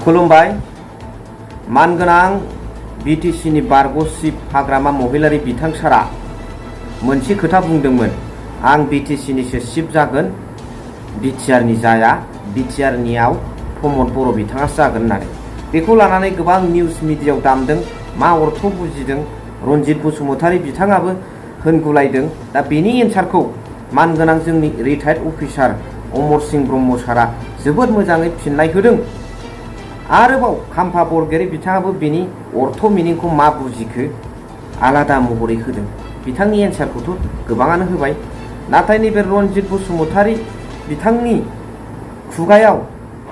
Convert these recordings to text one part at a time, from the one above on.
खुलुमबाय। मानगोनां बिटिसिनि बारग' चिफ हाग्रामा महिलारि बिथां सारा मोनसे खोथा बुंदोंमोन, आं बिटिसिनिसो चिफ जागोन, बिटिआरनि जाया, बिटिआरनियाव प्रमद बर' बिथाङासो जागोन होननानै। बेखौ लानानै गोबां निउस मिडियायाव दामदों। मा अर्थ बुजिदों रनजित बसुमतारी बिथाङाबो होनगुलायदों। दा बेनि एन्सारखौ मानगोनां जोंनि रिटायार्ड अफिसार अमर सिंह ब्रह्म सारा जोबोद मोजाङै फिननाय होदों। आरोबाव खाम्फा बरगयारी बिथाङाबो बेनि अर्थ मिनिंखौ मा बुजिखो आलादा महरै होदों। बिथांनि एन्सारखौथ' गोबाङानो होबाय, नाथाय नैबे रनजित बसुमतारी बिथांनि खुगायाव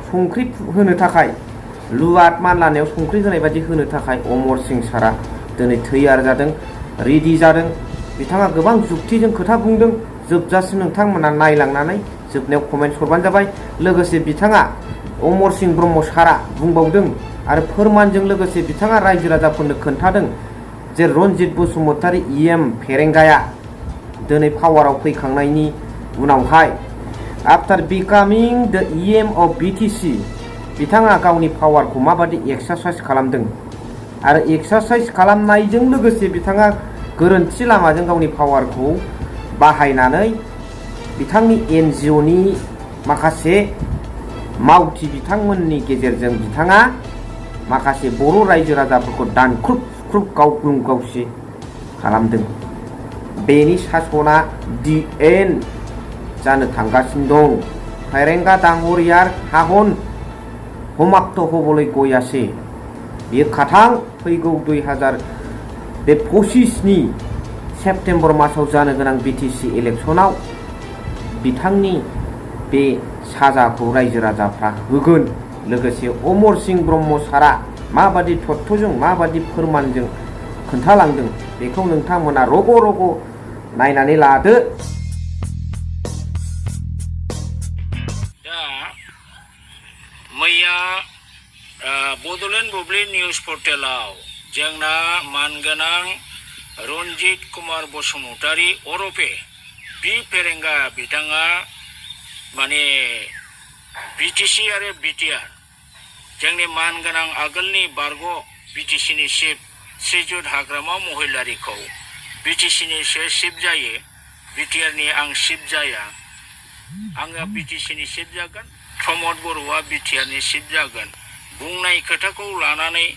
संख्रि होनो थाखाय, लुवाद मानलानायाव संख्रि होनाय बायदि होनो थाखाय अमर सिंह सारा दिनै थैयार जादों, रेडि जादों। बिथाङा गोबां जुक्तिजों खोथा बुंदों। जोबजासिम नोंथांमोना नायलांनानै जोबनायाव कमेन्ट हरबानो जाबाय। लोगोसे बिथाङा अमर सिंह ब्रह्म सारा बुंबावदों आरो फोरमानजों लोगोसे बिथाङा रायजो राजाफोरनो खोन्थादों जे रनजित बसुमतारी इएम फेरेंगाया दिनै पावाराव फैखांनायनि उनावहाय आफ्टार बिकामिं द इएम अफ बिटिसि बिथाङा गावनि पावारखौ माबादि एक्सारसाइज खालामदों आरो एक्सारसाइज खालामनायजों लोगोसे बिथाङा गोरोन्थि लामाजों गावनि पावारखौ बाहायनानै बिथांनि एनजिअनि माखासे मावथि बिथांमोननि गेजेरजों बिथाङा माखासे बर' रायजो राजाफोरखौ दानख्रुब सुख्रुब गावग्लुं गावसि खालामदों। बेनि सासना दि एन्ड जानो थांगासिनो दं। फेरेंगा डांगरियार हाहन समाप्त हबलै गयासे। बेयो खाथां फैगौ 2025नि सेप्तेम्बर मासाव जानो गोनां बिटिसि इलेक्सनाव बिथांनि बे साजाखौ रायजो राजाफ्रा होगोन। लोगोसे अमर सिंह ब्रह्म सारा माबादि तथ्यजों माबादि फोरमानजों खोन्थालांदों बेखौ नोंथांमोना रग' रग' नायनानै लादो। दा मैया बड'लेण्ड बुब्लि निउज पर्टेलाव जोंना मानगोनां रनजित कुमार बसुमतारी अरफे बि फेरेंगा बिथाङा माने बिटिसि आरो बिटिआर जोंनि मानगोनां आगोलनि बारग' बिटिसिनि चिफ श्रीजुत हाग्रामा महिलारिखौ बिटिसिनिसो चिफ जायो, बिटिआरनि आं चिफ जाया, आङो बिटिसिनि चिफ जागोन, प्रमद बर'आ बिटिआरनि चिफ जागोन बुंनाय खोथाखौ लानानै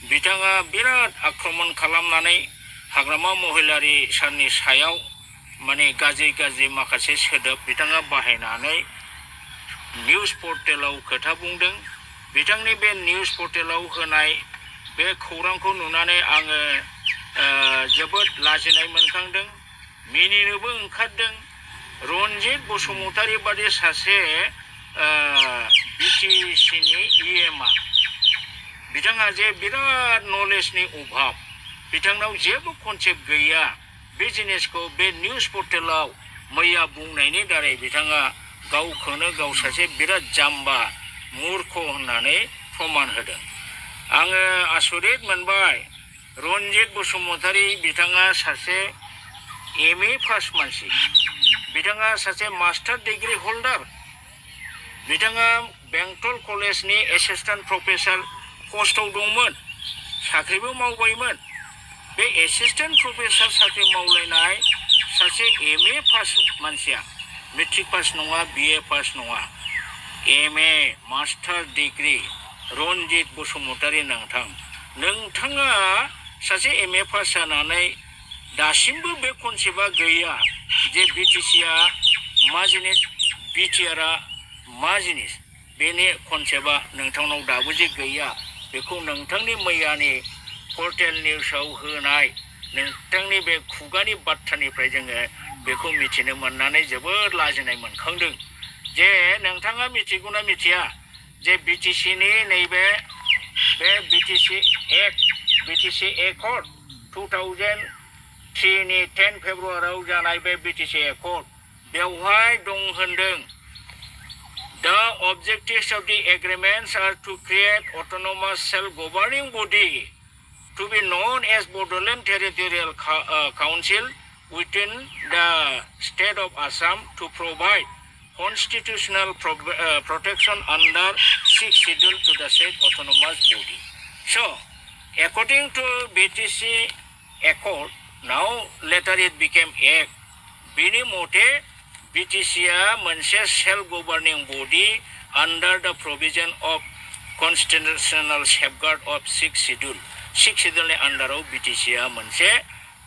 बिथाङा बिराद आक्रमन खालामनानै हाग्रामा महिलारि सारनि सायाव माने गाज्रि माखासे सोदोब बिथाङा बाहायनानै निउज पर्टेलाव खोथा बुंदों। बिथांनि बे निउज पर्टेलाव होनाय बे खौरांखौ नुनानै आङो जोबोद लाजिनाय मोनखांदों, मिनिनोबो ओंखारदों। रनजित बसुमतारी बादि सासे बिटिसिनि इएमआ बिथाङा जे बिराद नलेजनि अभाब, बिथांनाव जेबो कनसेप्ट गैया, बे जिनिसखौ बे निउज पर्टेलाव मैया बुंनायनि दारै बिथाङा गावखौनो गाव सासे बिराद जाम्बा मुर्ख होननानै प्रमान होदों। आङो आसरित मोनबाय। रनजित बसुमतारी बिथाङा सासे एमए पास मानसि, बिथाङा सासे मास्टार डिग्री हल्डार, बिथाङा बेंटल कलेजनि एसिस्टेन्ट प्रफेसार पस्टआव दंमोन, साख्रिबो मावबायमोन। बे एसिस्टेन्ट प्रफेसार साख्रि मावलायनाय सासे एमए पास मानसिया मेट्रिक पास नङा, बिए पास नङा, MA master degree Ranjit Basumatary नोंथाङा सासे एमए पास जानानै दासिमबो बे कनसेप्टआ गैया जे बिटिसिआ मा जिनिस, बिटिआरआ मा जिनिस, बेनि कनसेप्टआ नोंथांनाव दाबो जे गैया, बेखौ नोंथांनि मैयानि पर्टेल निउसाव होनाय नोंथांनि बे खुगानि बाथ्रानिफ्राय जोङो बेखौ मिथिनो मोननानै जोबोद लाजिनाय मोनखांदों। जे नोंथाङा मिथिगौना मिथिया जे बिटिसिनि नैबे बे बिटिसि एकर्ड 2003नि 10 फेब्रुआरियाव जानाय बे बिटिसि एकर्ड बेवहाय दं होनदों The objectives of the agreements are to create autonomous self-governing body to be known as Bodoland Territorial Council within the state of Assam to provide constitutional protection under 6th schedule to the said autonomous body. So, according to BTC Accord, now later it became Act. Bini mote BTC मोनसे self-governing body under the provision of constitutional safeguard of 6th schedule. 6th schedule नि under BTC मोनसे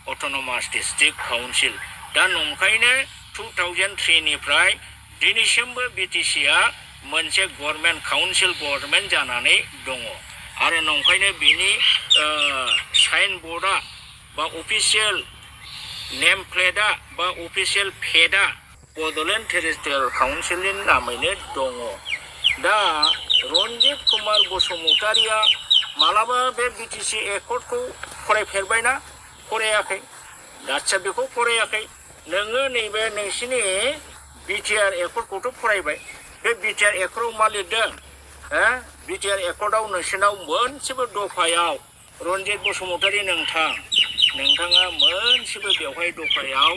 autonomous district council. दा नंखायनो 2003 निफ्राय दिनैसिमबो BTC मोनसे government council government जानानै दङ आरो नंखायनो बिनि साइन बर्डआ बा अफिसियेल नेम प्लेटआ बा अफिसियेल पेडआ बड'लेण्ड टेरिटरियेल काउन्सिलनि नामैनो दङ दा रन्जित कुमार बसुमतारिया मालाबा बे BTC एकर्डखौ फरायफेरबायना फरायाखै दासिम बेखौ फरायाखै नोङो नैबे नोंसिनि BTR एकर्डखौथ' फरायबाय बे BTR एकर्डआव मा लिरदों BTR एकर्डआव नोंसिनाव मोनसेबो दफायाव रन्जित बसुमतारि नोंथाङा मोनसेबो बेवहाय दफायाव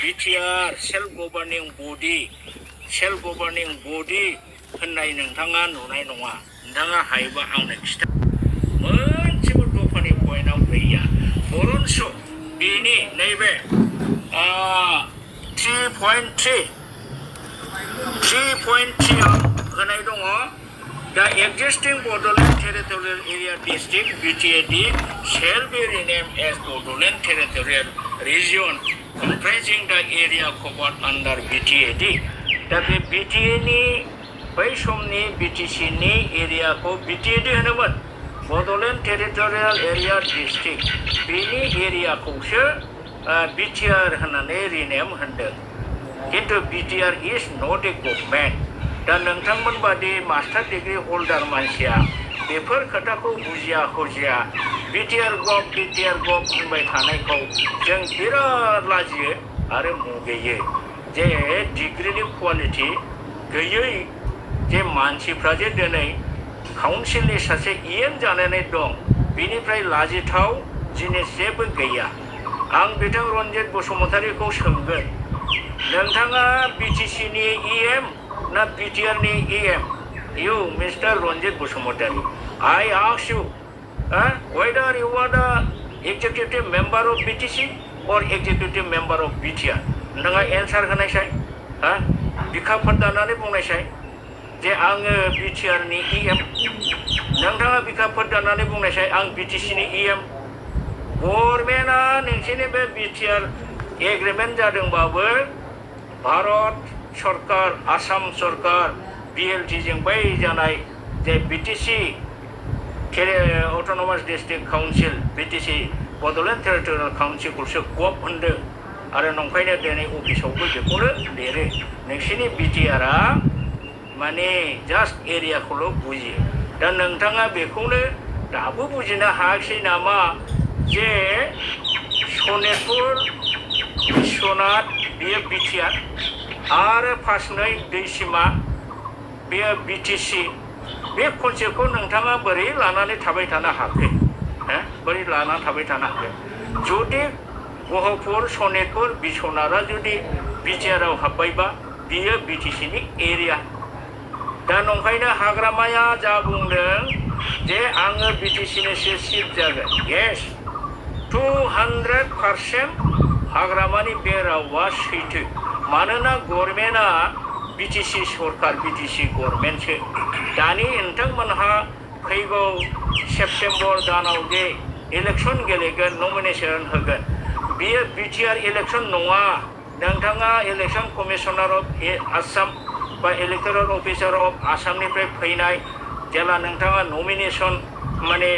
BTR सेल्फ गभर्निं बडि होननाय नोंथाङा नुनाय नङा नोंथाङा हायोबा आंनो खिथा मोनसेबो दफानि पइन्टआव गैया बरन्स बिनि नैबे 3.3 आव होनाय दङ The existing Bodoland Territorial Area District (BTAD) shall be renamed as Bodoland Territorial Region, comprising the area covered under BTAD. दा बे BTAनि बै समनि BTCनि एरियाखौ BTAD होनोमोन Bodoland Territorial Area District. बेनि एरियाखौसो BTR होननानै रिनेम होनदों किन्तु BTR is not a government. दा नोंथांमोन बादि मास्टार डिग्री होल्डार मानसिया बेफोर खोथाखौ बुजिया हजिया BTR गभ होनबाय थानायखौ जों बिराद लाजियो आरो मुगैयो जे डिग्रीनि क्वालिटि गैयै जे मानसिफ्रा जे दिनै काउन्सिलनि सासे EM जानानै दं बेनिफ्राय लाजिथाव जिनिस जेबो गैया आं बिथां रन्जित बसुमतारिखौ सोंगोन नोंथाङा BTCनि EM na BTR ni EM you Mr. Ranjit Bosumotari I ask you whether you are the executive member of BTC or executive member of BTR नोंथाङा एन्सार होनायसाय बिखाफोर दानानै बुंनायसाय जे आङो BTR नि EM नोंथाङा बिखाफोर दानानै बुंनायसाय आं BTC नि EM गभर्नमेन्टआ नोंसिनि बे BTR एग्रिमेन्ट जादोंबाबो भारत सरकार आसाम सरकार BLT जों बै जानाय जे BTC अट'नमास district council BTC Bodoland territorial काउन्सिलखौसो गभ होनदों आरो नंखायनो दिनै अफिसावबो बेखौनो लिरो नोंसिनि BTRआ माने जास्ट एरियाखौल' बुजियो दा नोंथाङा बेखौनो दाबो बुजिनो हायाखै नामा जे सनितपुर बिश्वनाथ बेयो BTR आरो फासनै दैसिमा बेयो BTC बे कनसेप्टखौ नोंथाङा बोरै लानानै थाबाय थानो हाखो बोरै लानानै थाबाय थानो हाखो जुदि गहपुर सनितपुर बिश्वनाथआ जुदि BTRआव हाबबायबा बियो BTCनि एरिया दा नंखायनो हाग्रामाया जा बुंदों जे आङो BTCनिसो चिफ जागोन येस 200% हाग्रामानि बे रावा सैथो मानोना गभर्नमेन्टआ BTC सरकार BTC गभर्नमेन्टसो दानि नोंथांमोनहा फैगौ सेप्टेम्बर दानाव जे इलेक्सन गेलेगोन नमिनेसन होगोन बेयो BTR इलेक्सन नङा नोंथाङा इलेक्सन कमिशनार अफ आसाम बा इलेक्टोरेल अफिसार अफ आसामनिफ्राय फैनाय जेला नोंथाङा नमिनेसन माने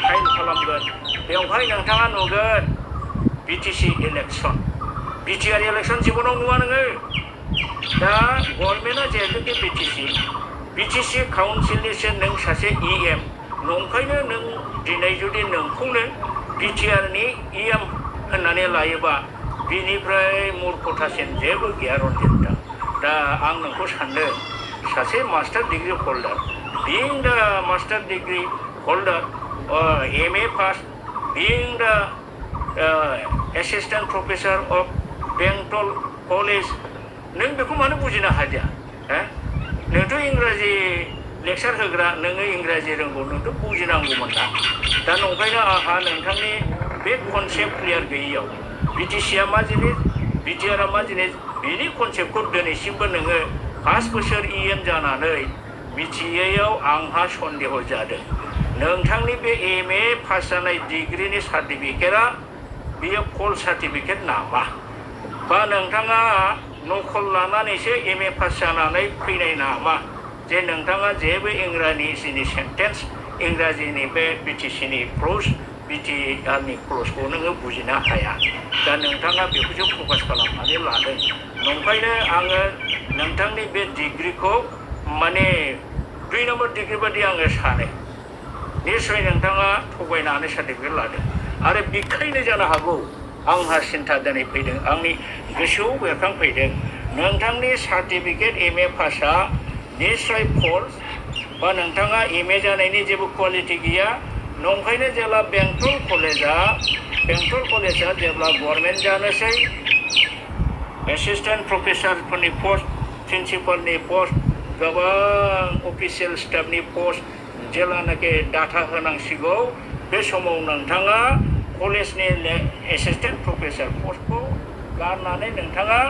फाइल खालामगोन बेवहाय नोंथाङा नुगोन BTC इलेक्सन BTR इलेक्सन जिबनाव नुवा नोङो दा गभर्नमेन्टआ जिहेतुके BTC काउन्सिलनिसो नों सासे EM नंखायनो नों दिनै जुदि नोंखौनो BTRनि EM होननानै लायोबा बिनिफ्राय मूर्खतासिन जेबो गैया रन्जितआ दा आं नोंखौ सानदों सासे master degree holder being the master degree holder or MA pass being the assistant professor of Bengal College नों बेखौ मानो बुजिनो हादिया नोंथ' इंराजि लेक्सार होग्रा नोङो इंराजि रोंगौ नोंथ' बुजिनांगौमोन ना दा नंखायनो आंहा नोंथांनि बे कनसेप्ट क्लियार गैयियाव बिटिसिआ मा जिनिस बिटिआरआ मा जिनिस बेनि कनसेप्टखौ दिनैसिमबो नोङो 5 बोसोर इएम जानानै मिथियैयाव आंहा सन्देह जादों नोंथांनि बे एमए पास जानाय डिग्रिनि सार्टिफिकेटआ बेयो फल्स सार्टिफिकेट नामा बा नोंथाङा नकल लानानैसो एमए पास जानानै फैनाय नामा जे नोंथाङा जेबो इंराजिनि सेन्टेन्स इंराजिनि बे बिटिसिनि क्लज बिटिआरनि क्लजखौ नोङो बुजिनो हाया दा नोंथाङा बेखौसो फकास खालामनानै लादों नंखायनो आङो नोंथांनि बे डिग्रिखौ माने 2 नम्बर डिग्रि बादि आङो सानो निश्चय नोंथाङा थगायनानै सार्टिफिकेट लादों आरो बेखायनो जानो हागौ आंहा सिन्था दिनै फैदों आंनि गोसोआव बेरखांफैदों नोंथांनि सार्टिफिकेट एमए पासआ निश्चय फल्स बा नोंथाङा एमए जानायनि जेबो क्वालिटि गैया नंखायनो जेब्ला बेंटल कलेजआ जेब्ला गभर्नमेन्ट जानोसै एसिस्टेन्ट प्रफेसारफोरनि पस्ट प्रिन्सिपालनि पस्ट गोबां अफिसियेल स्टाफनि पस्ट जेब्लानाखि डाटा होनांसिगौ बे समाव नोंथाङा कलेजनि एसिस्टेन्ट प्रफेसार पस्टखौ गारनानै नोंथाङा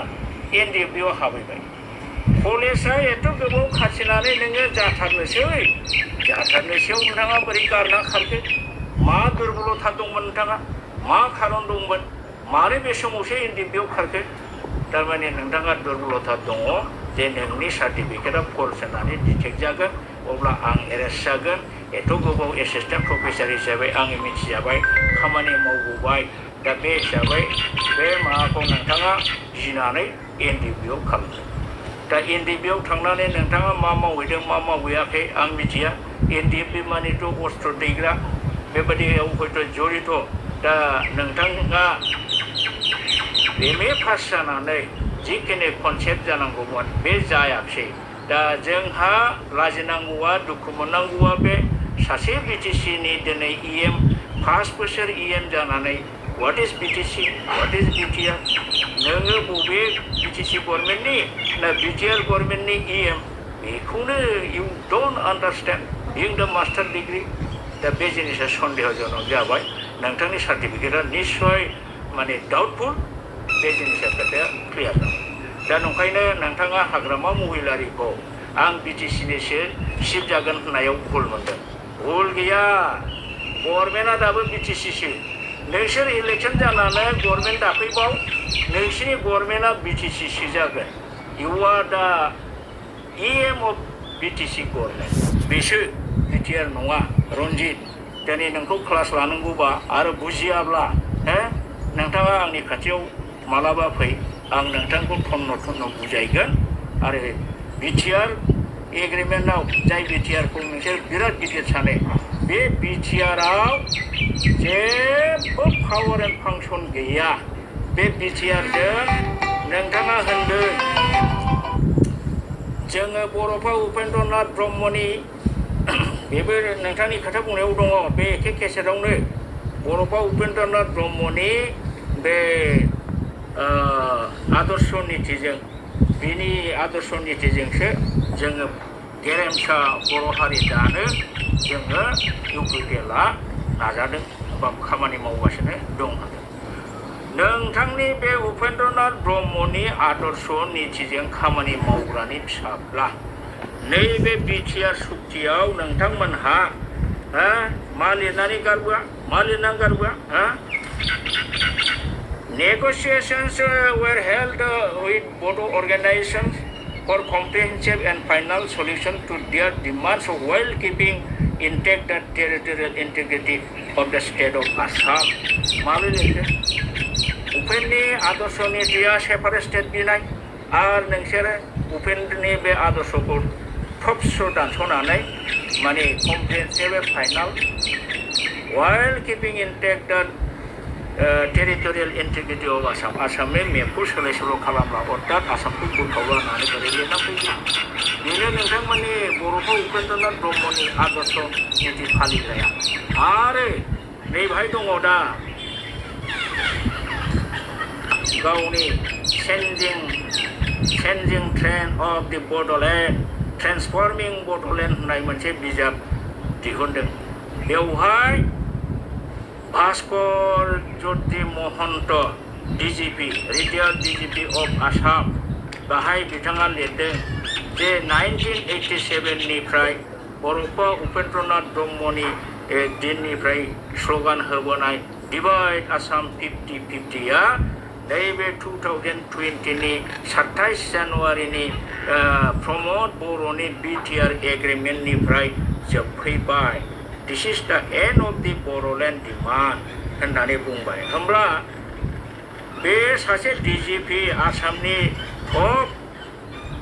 एनडिएफबिआव हाबैबाय कलेजआ एथ' गोबाव खाथिनानै नोङो जाथारनोसैयाव नोंथाङा बोरै गारना खारखो मा दुर्बलथा दंमोन नोंथाङा मा खारन दंमोन मारै बे समावसो एनडिएफबिआव खारखो थारमाने नोंथाङा दुर्बलथा दङ जे नोंनि सार्टिफिकेटआ फल्स होननानै डिटेक्ट जागोन अब्ला आं एरेस्ट जागोन एथ' गोबाव एसिस्टेन्ट प्रफेसार हिसाबै आङो मिथिजाबाय खामानि मावबोबाय दा बे हिसाबै बे माबाखौ नोंथाङा गिनानै एनडिएफबिआव खालामदों दा एनडिएफबिआव थांनानै नोंथाङा मा मावहैदों मा मावहैयाखै आं मिथिया एनडिएफबि मानिथ' अस्त्र दैग्रा बेबायदियाव हयथ' जड़ित दा नोंथाङा एमए पास जानानै जिखिनि कनसेप्ट जानांगौमोन बे जायाखै दा जोंहा लाजिनांगौआ दुखु मोननांगौआ बे सासे बिटिसिनि दिनै इएम 5 बोसोर इएम जानानै what is BTC what is BTR नोङो बबे बिटिसि गभर्नमेन्टनि ना बिटिआर गभर्नमेन्टनि इएम बेखौनो इउ डोन्ट आन्डारस्टेन्ड बिं द मास्टार डिग्री दा बे जिनिसा सन्देहजनक जाबाय नोंथांनि सार्टिफिकेटआ निश्चय माने डाउटफुल बे जिनिसा खोथाया क्लियार दा नंखायनो नोंथाङा हाग्रामा महिलारिखौ आं बिटिसिनिसो चिफ जागोन होननायाव भुल मोनदों भुल गैया गभर्नमेन्टआ दाबो बिटिसिसो नोंसोर इलेक्सन जानानै गभर्नमेन्ट दाफैबाव नोंसिनि गभर्नमेन्टआ बिटिसिसो जागोन इउ आर दा इएम अफ बिटिसि गभर्नमेन्ट बेसो बिटिआर नङा रन्जित दिनै नोंखौ क्लास लानांगौबा आरो बुजियाब्ला नोंथाङा आंनि खाथियाव मालाबा फै आं नोंथांखौ थन्न बुजायगोन आरो बिटिआर एग्रिमेन्टआव जाय बिटिआरखौ नोंसोर बिराद गिदिर सानो बे बिटिआरआव जेबो पावार एन्ड फांसन गैया बे बिटिआरजों नोंथाङा होनदों जोङो बर'फा उपेन्द्रनाथ ब्रह्मनि बेबो नोंथांनि खोथा बुंनायाव दङ बे एखे केसेटआवनो बर'फा उपेन्द्रनाथ ब्रह्मनि बे आदर्श नीतिजों बिनि आदर्श नीतिजोंसो जोङो गेरेमसा बर' हारि दानो जोङो इउपिपिएलआ नाजादों बा खामानि मावगासिनो दं नोंथांनि बे उपेन्द्रनाथ ब्रह्मनि आदर्श नीतिजों खामानि मावग्रानि फिसाब्ला नैबे बिटिआर सुक्तियाव नोंथांमोनहा मा लिरनानै गारबोआ मा लिरनानै गारबोआ Negotiations were held with both organizations for comprehensive and final solution to their demands while keeping intact the territorial integrity of the state of Assam. मालूम है उपेन्द्रनि आदर्श नीतिया सेपारेट स्टेट बिनाय आर नोंसोर उपेन्द्रनि बे आदर्शखौ थबस्र दानस'नानै माने comprehensive final while keeping intact the territorial integrity of Assam आसामनि मेपखौ सोलाय सोल' खालामब्ला अर्थात आसामखौ बोखावला होननानै बोरै लिरना फैयो बेनो नोंथांमोननि बर'फा उपेन्द्रनाथ ब्रह्मनि आदर्श नीति फालिग्राया आरो नै बेहाय दङ दा गावनि चेन्जिं Changing Trend of the Bodoland Transforming Bodoland होननाय मोनसे बिजाब दिहुनदों बेवहाय भास्कर ज्योति महन्त DGP रिटायार्ड DGP of आसाम बाहाय बिथाङा लिरदों जे 1987 निफ्राय बर'फा उपेन्द्रनाथ ब्रह्मनि दिननिफ्राय स्ल'गान होबोनाय डिवाइड आसाम 50-50 आ नैबे 2020 नि 27 जानुवारिनि प्रमोद बर'नि BTR एग्रिमेन्टनिफ्राय जोबफैबाय This is the end of the Bodoland demand होननानै बुंबाय होमब्ला बे सासे DGP आसामनि टप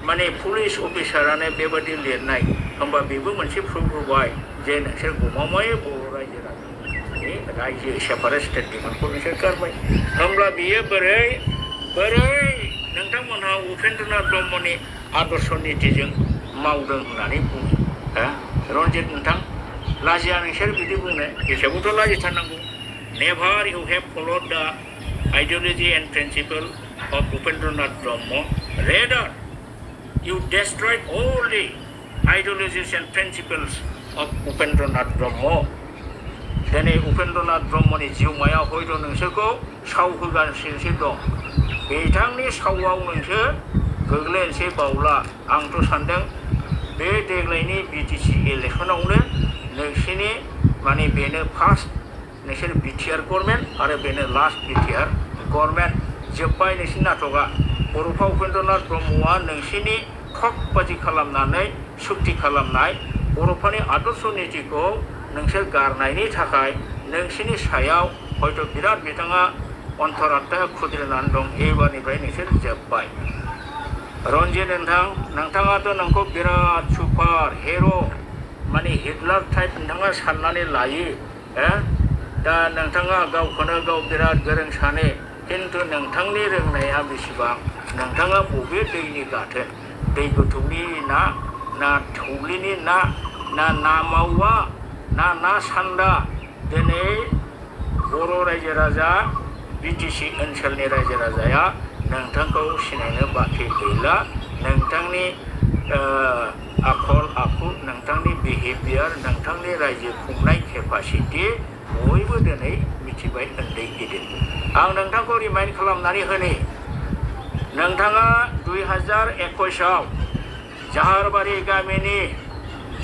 माने पुलिस अफिसारानो बेबादि लिरनाय होमबा बेबो मोनसे प्रुफ होबाय जे नोंसोर गमामायै बर' रायजो सेपारेटेड डिमान्डखौ नोंसोर गारबाय होमब्ला बियो बोरै नोंथांमोनहा उपेन्द्रनाथ ब्रह्मनि आदर्श नीतिजों मावदों होननानै बुङो रन्जित नोंथां लाजिया नोंसोर बिदि बुंनो एसेबोथ' लाजिथारनांगौ Never you have followed the ideology and principle of Upendranath Brahma. Rather, you destroyed all the ideologies and principles of Upendranath Brahma. दिनै उपेन्द्रनाथ ब्रह्मनि जिउमाया हयथ' नोंसोरखौ साव होगासिनोसो दं बिथांनि सावआव नोंसोर गोग्लैनोसै बावला आंथ' सानदों बे देग्लायनि BTC इलेक्सनावनो नोंसोरनि माने बेनो फार्स्ट नोंसोर BTR गभर्नमेन्ट आरो बेनो लास्ट BTR गभर्नमेन्ट जोब्बाय नोंसोरनि नाटकआ बर'फा उपेन्द्रनाथ ब्रह्मआ नोंसोरनि ठगबाजि खालामनानै सुक्ति खालामनाय बर'फोरनि आदर्श नीतिखौ नोंसोर गारनायनि थाखाय नोंसोरनि सायाव हयथ' बिराद बिथाङा अन्तरात्माया खुद्रिनानै दं एबारनिफ्राय नोंसोर जोब्बाय रन्जित नोंथाङाथ' नोंखौ बिराद सुपार हिर' माने हिटलार टाइप नोंथाङा साननानै लायो दा नोंथाङा गावखौनो गाव बिराद गोरों सानो खिन्थु नोंथांनि रोंनाया बेसेबां नोंथाङा बबे दैनि गाथोन दै गोथौनि ना थौलिनि ना मावा ना सान्दा दिनै बर' रायजो राजा BTC ओनसोलनि रायजो राजाया नोंथांखौ सिनायनो बाखि गैला नोंथांनि आखल आखु नोंथांनि बिहेभियार नोंथांनि रायजो खुंनाय केपासिटि बयबो दिनै मिथिबाय उन्दै गिदिर आं नोंथांखौ रिमाइन्ड खालामनानै होनि नोंथाङा 2021 आव जाहारबारि गामिनि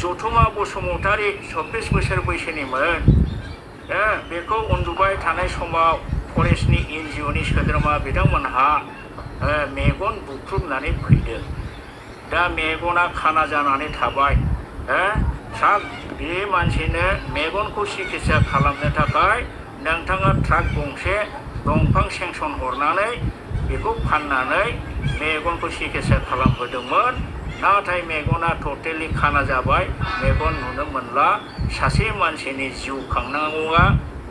जथुमा बसुमतारी 24 बोसोर बैसोनिमोन बेखौ उन्दुबाय थानाय समाव फरेस्टनि NGOनि सोद्रोमा बिथांमोनहा मेगन बुख्रुबनानै फैदों दा मेगना खाना जानानै थाबाय बे मानसिनो मेगनखौ सिकित्सा खालामनो थाखाय नोंथाङा ट्राक गंसे दंफां सेंसन हरनानै बेखौ फाननानै मेगनखौ सिकित्सा खालामहोदोंमोन नाथाय मेगना टटेलि खाना जाबाय मेगन नुनो मोनला सासे मानसिनि जिउ खांनांगौआ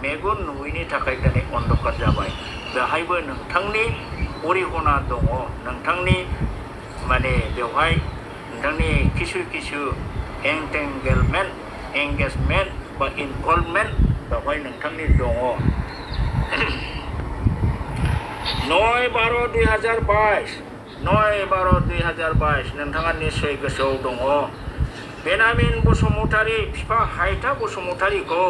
मेगन नुयैनि थाखाय दिनै अन्धकार जाबाय बेहायबो नोंथांनि अरिहना दङ नोंथांनि माने बेवहाय नोंथांनि किसु एंगेजमेन्ट बा इनभल्भमेन्ट बेवहाय नोंथांनि दङ 9/12/2022 नोंथाङा निस्सय गोसोआव दङ बेनामिन बसुमतारी बिफा हायथा बसुमतारीखौ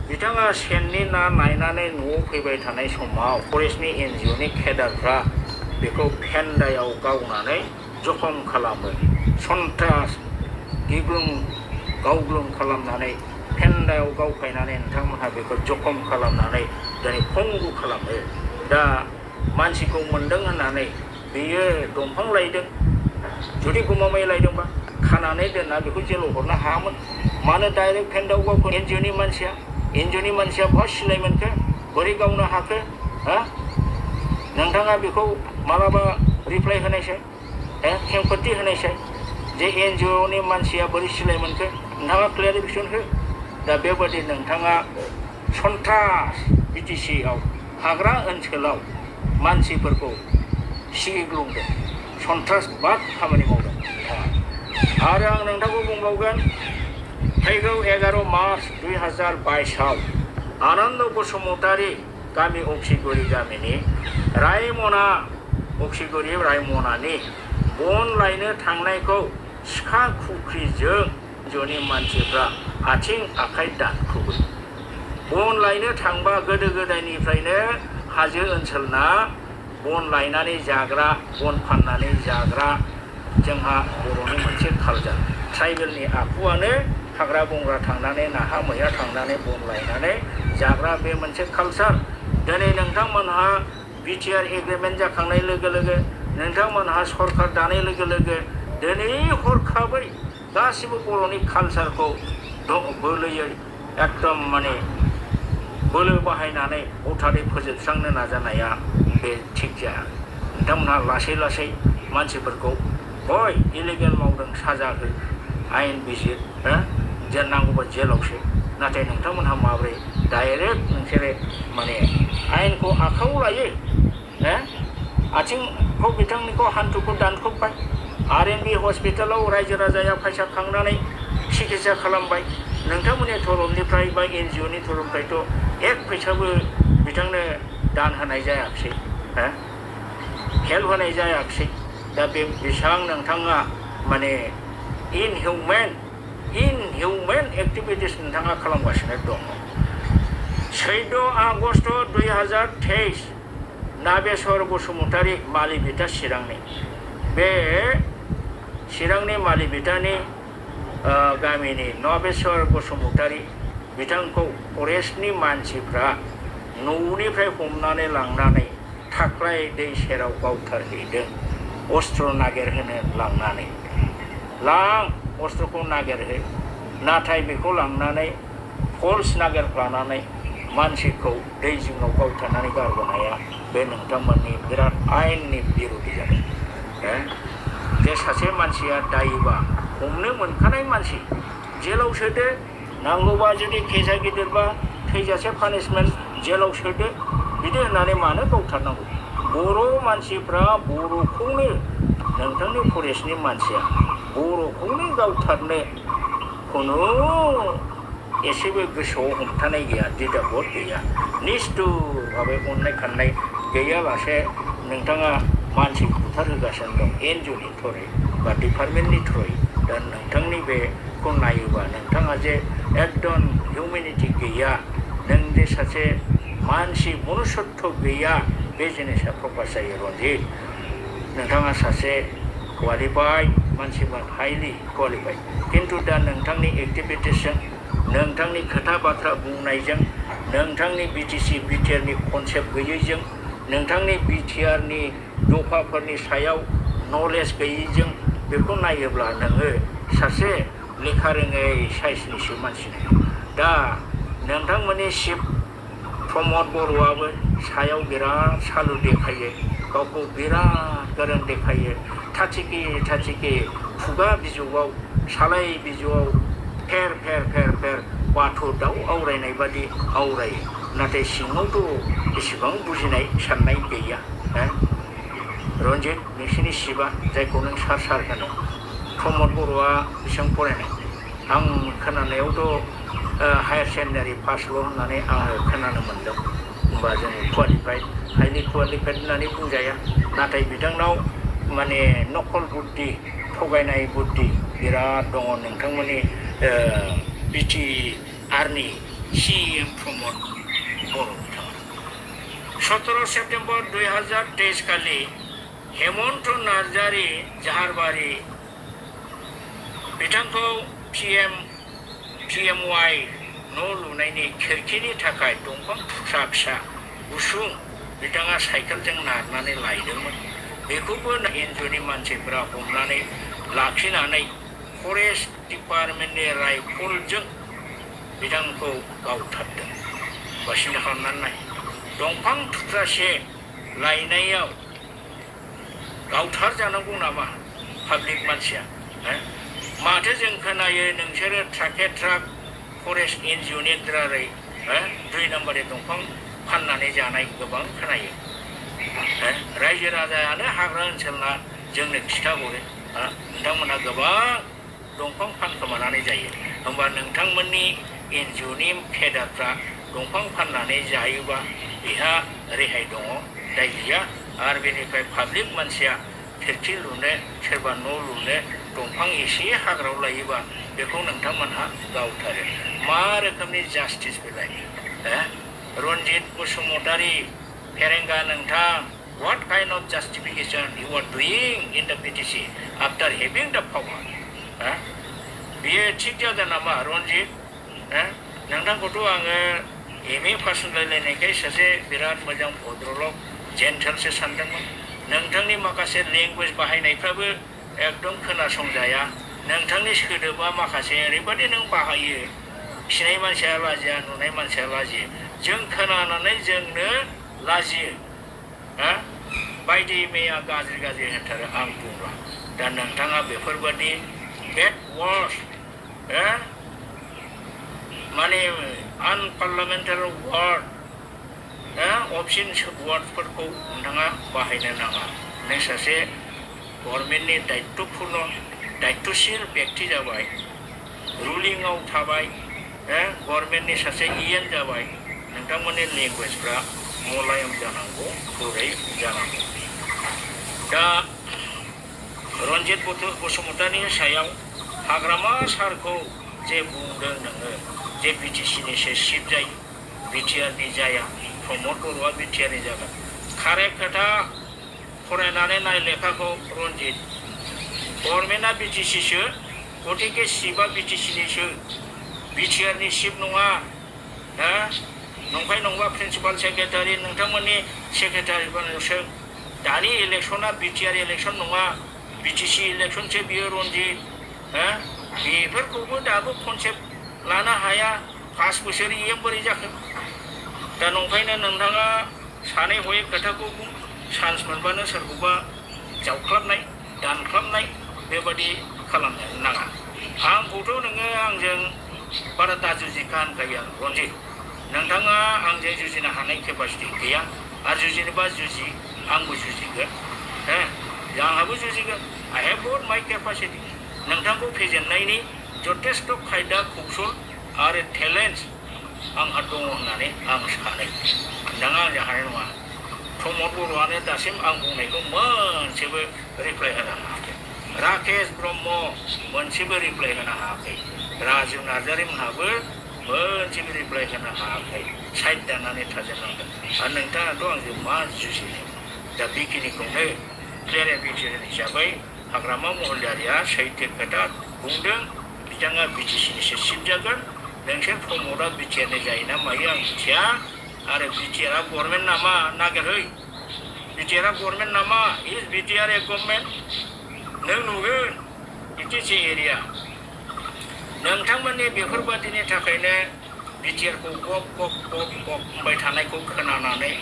बिथाङा सेननि ना नायनानै न'आव फैबाय थानाय समाव फरेस्टनि NGOनि केडारफ्रा बेखौ फेन्दायाव गावनानै जखम खालामो सन्त्रास गावग्लुं खालामनानै फेन्दायाव गावफायनानै नोंथांमोनहा बेखौ जखम खालामनानै दिनै पंगु खालामो दा मानसिखौ मोन्दों होननानै बेयो दंफां लायदों जुदि गमामायै लायदोंबा खानानै दोनना बेखौ जेलाव हरनो हायामोन मानो डाइरेक्ट फेन्दायाव गावखौ NGOनि मानसिया बहा सिलाय मोनखो बोरै गावनो हाखो नोंथाङा बेखौ मालाबा रिप्लाइ होनायसाय खेंफोरथि होनायसाय जे NGOनि मानसिया बोरै सिलाय मोनखो नोंथाङा क्लियारिफिकेसन हो दा बेबादि नोंथाङा सन्त्रास BTC आव हाग्रा ओनसोलाव मानसिफोरखौ सिगिग्लुंदों सन्त्रासबाद खामानि मावदों आरो आं नोंथांखौ बुंबावगोन फैगौ 11 मार्च 2022 आव आनन्द बसुमतारी गामि अक्सिगुरि गामिनि रायमना अक्सिगुरि रायमनानि बन लायनो थांनायखौ सिखा खुख्रिजों जनि मानसिफ्रा आथिं आखाइ दानख्रुबो। बन लायनो थांबा गोदो गोदायनिफ्रायनो हाजो ओनसोलना बन लायनानै जाग्रा बन फाननानै जाग्रा जोंहा बर'नि मोनसे कालचार। ट्राइबेलनि आखुआनो हाग्रा बंग्रा थांनानै नाहा मैहा थांनानै बन लायनानै जाग्रा बे मोनसे कालचार। दिनै नोंथांमोनहा बिटिआर एग्रिमेन्ट जाखांनाय लोगो लोगो नोंथांमोनहा सरकार दानाय लोगो लोगो दिनै हरखाबै गासिबो बर'नि कालचारखौ बोलोयै एकदम माने बोलो बाहायनानै हथारै फोजोबस्रांनो नाजानाया बे थिग जाया। नोंथांमोनहा लासै लासै मानसिफोरखौ हय इलिगेल मावदों साजा हो आयेन बिजिर जेल नांगौबा जेलाव सो, नाथाय नोंथांमोनहा माबोरै डाइरेक्ट नोंसोरो माने आयेनखौ आखायाव लायो। आथिंखौ बिथांनिखौ हान्थुखौ दानख्रुबबाय, RMB हस्पिटालाव रायजो राजाया फैसा खांनानै सिकित्सा खालामबाय। नोंथांमोननि थरफनिफ्राय बा NGOनि थरफनिफ्रायथ' एक फैसाबो बिथांनो दान होनाय जायाखिसै, हेल्प होनाय जायाखिसै। दा बे बेसेबां नोंथाङा माने इनहिउमेन एक्टिभिटिस नोंथाङा खालामगासिनो दङ। 14 आगस्ट 2023 नागेश्वर बसुमतारी मालिबिटा चिरांनि बे चिरांनि मालिबिटानि गामिनि नागेश्वर बसुमतारी बिथांखौ फरेस्टनि मानसिफ्रा न'निफ्राय हमनानै लांनानै थाख्राय दै सेराव गावथारहैदों। अस्त्र नागिरहोनो लांनानै लां अस्त्रखौ नागिरहो, नाथाय बेखौ लांनानै फल्स नागिरफ्लानानै मानसिखौ दै जिङाव गावथारनानै गारबोनाया बे नोंथांमोननि बिराद आयेननि बिरोधि जादों। जे सासे मानसिया दायोबा हमनो मोनखानाय मानसि जेलाव सोदो, नांगौबा जुदि केसा गिदिरबा थैजासे पानिशमेन्ट जेलाव सोदो, बिदि होननानै मानो गावथारनांगौ? बर' मानसिफ्रा बर'खौनो नोंथांनि फरेस्टनि मानसिया बर'खौनो गावथारनो खुनु एसेबो गोसोआव हमथानाय गैया, दिदाबद गैया, निस्थुरभाबै अननाय खाननाय गैयालासे नोंथाङा मानसि बुथारहोगासिनो दं NGOनि थ्रुयै बा डिपार्टमेन्टनि थ्रुयै। दा नोंथांनि बेखौ नायोबा नोंथाङा जे एकदम हिउमेनिटि गैया, नों जे सासे मानसि मनुष्यत्व गैया, बे जिनिसा प्रकाश जायो। रन्जित, नोंथाङा सासे क्वालिफाइड मानसिमोन, हाइलि क्वालिफाइड, खिन्थु दा नोंथांनि एक्टिभिटिसजों, नोंथांनि खोथा बाथ्रा बुंनायजों, नोंथांनि BTC BTRनि कनसेप्ट गैयैजों, नोंथांनि BTRनि दफाफोरनि सायाव नलेज गैयैजों बेखौ नायोब्ला नोङो सासे लेखा रोङै साइसनिसो मानसि। दा नोंथांमोननि चिफ प्रमद बर'आबो सायाव बिराद सालु देखायो, गावखौ बिराद गोरों देखायो, थाथिके खुगा बिजौआव सालाय बिजौआव फेर फेर फेर फेर बाथ' दाउ आवरायनाय बादि आवरायो, नाथाय सिङावथ' एसेबां बुजिनाय साननाय गैया। रन्जित, नोंसिनि चिफआ जायखौ नों सार होनो, प्रमद बर'आ बेसेबां फरायनाय? आं खोनानायावथ' हायार सेकेन्डारि पासल' होननानै आङो खोनानो मोन्दों। होमबा जों क्वालिफाइड, हाइलि क्वालिफाइड होननानै बुंजाया, नाथाय बिथांनाव माने नकल बुद्धि, थगायनाय बुद्धि बिराद दङ। नोंथांमोननि BTRनि CM प्रमद बर' बिथाङा 17 सेप्तेम्बर 2023 खालि हेमन्त नार्जारी जाहारबारि बिथांखौ PMY न' लुनायनि खिरखिनि थाखाय दंफां फिसा फिसा गुसुं बिथाङा साइकेलजों नारनानै लायदोंमोन। बेखौबो NGOनि मानसिफोरा हमनानै लाखिनानै फरेस्ट डिपार्टमेन्टनि राइफलजों बिथांखौ गावथारदों। बा सिन्था खालामनानै नाय, दंफां थुख्रासे लायनायाव गावथार जानांगौ नामा पाब्लिक मानसिया? माथो जों खोनायो नोंसोरो ट्राके ट्राक फरेस्ट NGOनि दारै 2 नाम्बारनि दंफां फाननानै जानाय गोबां खोनायो। रायजो राजायानो हाग्रा ओनसोलना जोंनो खिथाहरो, नोंथांमोनहा गोबां दंफां फानखोमानानै जायो। होमबा नोंथांमोननि NGOनि फेडारफ्रा दंफां फाननानै जायोबा बेहा रेहाय दङ, दाय गैया। आरो बेनिफ्राय पाब्लिक मानसिया खिरखि लुनो सोरबा न' लुनो दंफां एसे हाग्रायाव लायोबा बेखौ नोंथांमोनहा गावथारो मा रोखोमनि जास्टिस बेलाय रन्जित बसुमतारी फेरेंगा नोंथां what kind of justification you are doing in the BTC after having the power बियो थिग जागोन नामा रन्जित नोंथांखौथ' आङो एम ए पास रायलायनायखाय सासे बिराद मोजां भद्रलक जेन्टेलसो सानदोंमोन नोंथांनि माखासे लेंगुवेज बाहायनायफ्राबो एकदम खोनासंजाया नोंथांनि सोदोबा माखासे ओरैबादि नों बाहायो खिनाय मानसिया लाजिया नुनाय मानसिया लाजियो जों खोनानानै जोंनो लाजियो बायदि मैया गाज्रि गाज्रि होनथारो आं बुंला दा नोंथाङा बेफोरबादि बेड वार्ड माने आनपार्लामेन्टारि वार्ड अबसिन वार्डफोरखौ नोंथाङा बाहायनो नाङा नों सासे गभर्नमेन्टनि दायित्वपूर्ण दायित्वशील बेक्ति जाबाय रुलिंआव थाबाय गभर्नमेन्टनि सासे इएन जाबाय नोंथांमोननि लेंगुवेजफ्रा मलायम जानांगौ गुरै जानांगौ दा रन्जित बसुमतारीनि सायाव हाग्रामा सारखौ जे बुंदों नोङो जे बिटिसिनिसो सिफ जायो बिटिआरनि जाया प्रमद बर'आ बिटिआरनि जागोन कारेक्ट खोथा फरायनानै नाय लेखाखौ रन्जित गभर्नमेन्टआ बिटिसिसो गतिके सिफआ बिटिसिनिसो बिटिआरनि सिफ नङा नंखाय नंबा प्रिन्सिपाल सेक्रेटारि नोंथांमोननि सेक्रेटारिफोरनोसो दानि इलेक्सना बिटिआर इलेक्सन नङा बिटिसि इलेक्सनसो बियो रन्जित बेफोरखौबो दाबो कनसेप्ट लानो हाया 5 बोसोर इएम बोरै जाखो दा नंखायनो नोंथाङा सानै हयै खोथाखौ बुं चान्स मोनबानो सोरखौबा जावख्लाबनाय दानख्लाबनाय बेबादि खालामनो नाङा आंखौथ' नोङो आंजों बारा दाजुजिखा होनखायो आं रन्जित नोंथाङा आंजों जुजिनो हानाय केपासिटि गैया आरो जुजिनोबा जुजि आंबो जुजिगोन आंहाबो जुजिगोन आइ हेभ गट माइ केपासिटि नोंथांखौ फेजेननायनि जथेस्थ' खायदा कौशल आरो टेलेन्ट आंहा दङ होननानै आं सानो नोंथाङा आंजों हानाय नङा प्रमद बर'आनो दासिम आं बुंनायखौ मोनसेबो रिप्लाइ होनो हायाखै राकेश ब्रह्म मोनसेबो रिप्लाइ होनो हायाखै राजु नार्जारि मोनहाबो मोनसेबो रिप्लाइ होनो हायाखै साइड दाननानै थाजोबनांगोन आरो नोंथाङाथ' आंजों मा जुजिनो दा बेखिनिखौनो क्लियारिफिकेसन हिसाबै हाग्रामा महिलारिया सैथो खोथा बुंदों बिथाङा बिटिसिनिसो सिफ जागोन नोंसोर प्रमदआ बिटिआरनि जायोना मायो आं मिथिया आरो बिटिआरआ गभर्नमेन्ट नामा नागिरहै बिटिआरआ गभर्नमेन्ट नामा इज बिटिआर ए गभर्नमेन्ट नों नुगोन बिटिसि एरिया नोंथांमोननि बेफोरबादिनि थाखायनो बिटिआरखौ गप गप गप गप बुंबाय थानायखौ खोनानानै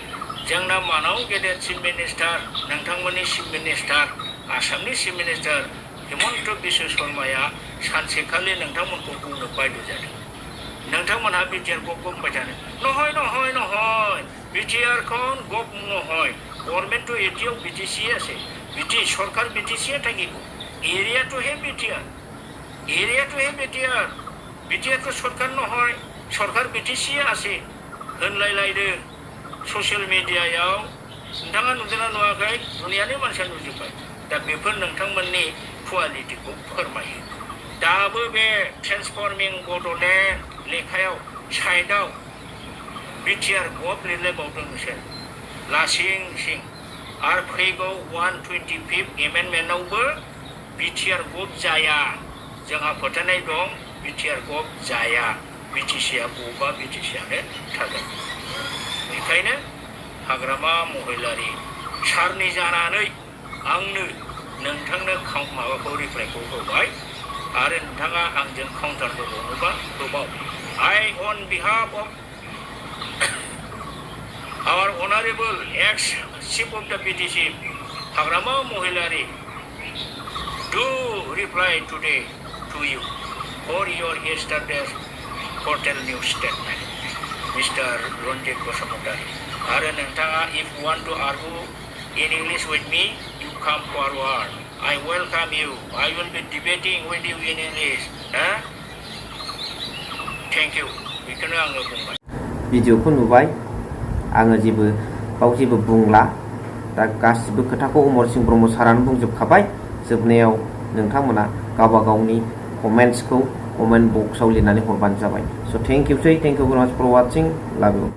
जोंना मानाव गेदेर चिफ मिनिस्टार नोंथांमोननि चिफ मिनिस्टार आसामनि चिफ मिनिस्टार हिमन्त बिश्व शर्माया सानसेखालि नोंथांमोनखौ बुंनो बायद' जादों नोंथांमोनहा बिटिआरखौ गप बुंबाय थानो নহয় নহয় নহয় बिटिआरখন गप নহয় गभर्नमेन्ट तो एटिआव बिटिसि আছে सरकार बिटिसिया থাকিব एरियाটোহে बिटिआर एरियाটোহে बिटिआर बिटिआरটো सरकार নহয় सरकार बिटिसिया আছে होनलायलायदों ससियेल मिडियायाव नोंथाङा नुदोंना नुवाखै दुनियानि मानसिया नुजोब्बाय दा बेफोर नोंथांमोननि कुवालिटिखौ फोरमायो दाबो बे ट्रेन्सफर्मिं बड'लेण्ड लेखायाव साइडआव बिटिआर गप लिरलायबावदों नोंसोर लासिं सिं आरो फैगौ 125 एमेन्डमेन्टआवबो बिटिआर गप जाया जोंहा फोथायनाय दं बिटिआर गप जाया बिटिसिया गपा बिटिसियानो थागोन बेखायनो हाग्रामा महिलारि सारनि जानानै आंनो नोंथांनो माबाखौ रिप्लाइखौ होबाय आरो नोंथाङा आंजों counter होबावनोबा होबाव I on behalf of our honorable ex-chief of the BTC Hagrama Mohilari do reply today to you for your yesterday's hotel news statement Mr. Ronjit Bosumotari आरो नोंथाङा if you want to argue in English with me you come forward I welcome you I will be debating with you in English Thank you बेखौनो आङो बुंबाय भिडिअखौ नुबाय आङो बाव जेबो बुंला दा गासिबो खोथाखौ अमर सिंह ब्रह्म सारानो बुंजोबखाबाय। जोबनायाव नोंथांमोना गावबा गावनि कमेन्ट्सखौ कमेन्ट बक्सआव लिरनानै हरबानो जाबाय। स' थेंक इउ भेरि माच फर वाचिं। लाभ इउ।